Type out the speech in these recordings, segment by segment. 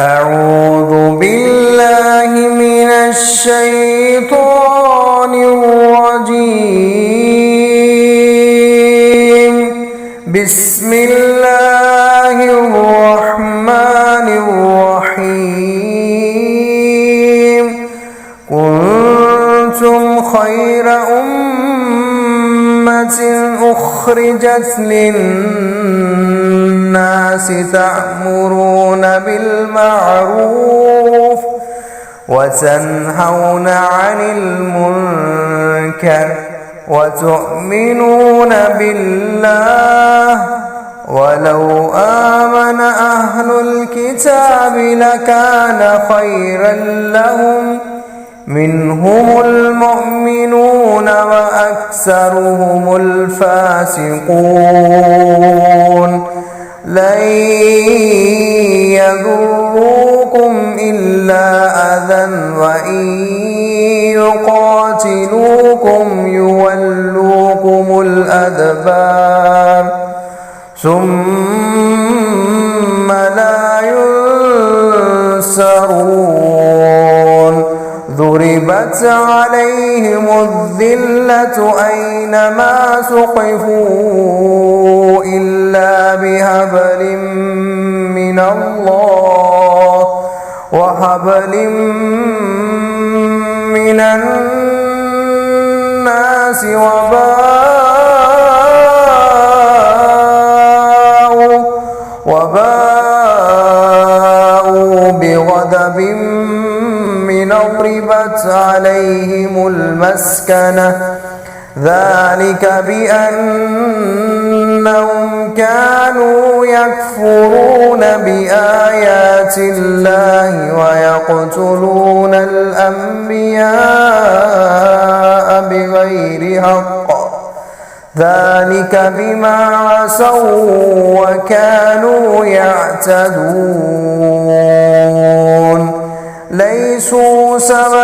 أعوذ بالله من الشيطان الرجيم بسم الله الرحمن الرحيم كنتم خير أمة أخرجت للناس تأمرون بالمعروف وتنهون عن المنكر وتؤمنون بالله ولو آمن أهل الكتاب لكان خيرا لهم منهم المؤمنون وأكثرهم الفاسقون لن يضروكم إلا أذى وإن يقاتلوكم يولوكم الأدبار ثم لا ينصرون ضربت عليهم الذلة أينما ثقفوا إلا بحبل من الله وحبل من الناس وباءوا بغضب من ضربت عليهم المسكنة ذلك بأنهم كانوا يكفرون بآيات الله ويقتلون الأنبياء بغير حق ذلك بما عصوا وكانوا يعتدون ليسوا سواء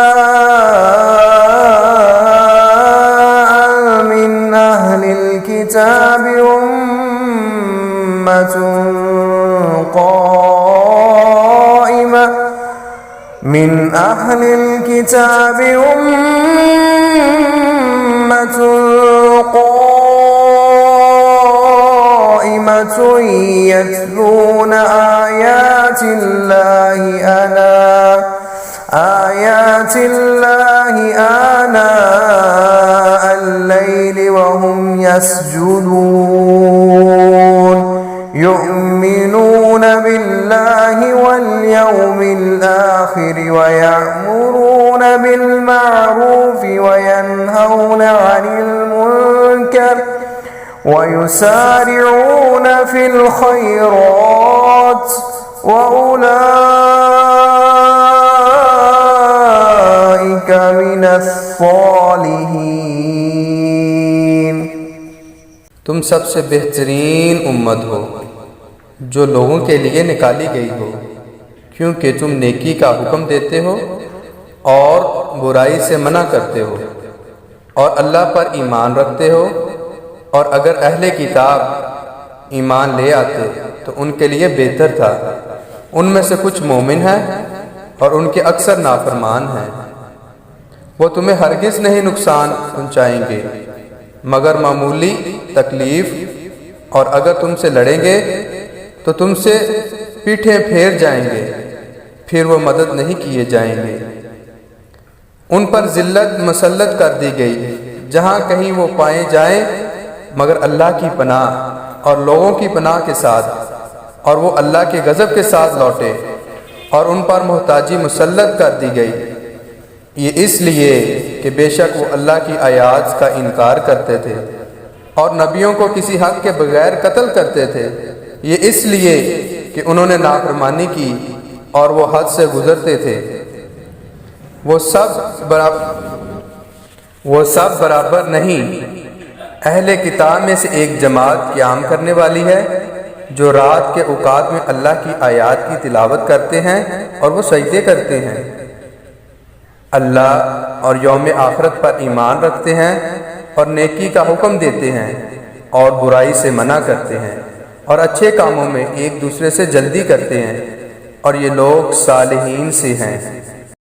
من أهل الكتاب أمة قائمة من أهل الكتاب أمة قائمة يتلون آيات الله آناء الليل وهم يسجدون يؤمنون بالله واليوم الآخر ويأمرون بالمعروف وينهون عن المنكر ويسارعون في الخيرات وأولئك من الصالحين। तुम सबसे बेहतरीन उम्मत हो जो लोगों के लिए निकाली गई हो, क्योंकि तुम नेकी का हुक्म देते हो और बुराई से मना करते हो और अल्लाह पर ईमान रखते हो। और अगर अहले किताब ईमान ले आते तो उनके लिए बेहतर था। उनमें से कुछ मोमिन हैं और उनके अक्सर नाफरमान हैं। वो तुम्हें हरगिज़ नहीं नुकसान पहुँचाएंगे मगर मामूली तकलीफ़, और अगर तुमसे लड़ेंगे तो तुमसे पीठें फेर जाएंगे, फिर वो मदद नहीं किए जाएंगे। उन पर ज़िल्लत मुसल्लत कर दी गई जहाँ कहीं वो पाए जाएं, मगर अल्लाह की पनाह और लोगों की पनाह के साथ, और वो अल्लाह के गज़ब के साथ लौटे। और उन पर मोहताजी मुसल्लत कर दी गई, ये इसलिए कि बेशक वो अल्लाह की आयात का इनकार करते थे और नबियों को किसी हक के बगैर कत्ल करते थे। ये इसलिए कि उन्होंने नाफरमानी की और वो हद से गुजरते थे। वो सब बराबर नहीं। अहले किताब में से एक जमात क़याम करने वाली है जो रात के औकात में अल्लाह की आयात की तिलावत करते हैं और वो सजदे करते हैं। अल्लाह और यौम आखिरत पर ईमान रखते हैं और नेकी का हुक्म देते हैं और बुराई से मना करते हैं और अच्छे कामों में एक दूसरे से जल्दी करते हैं। और ये लोग सालिहीन से हैं।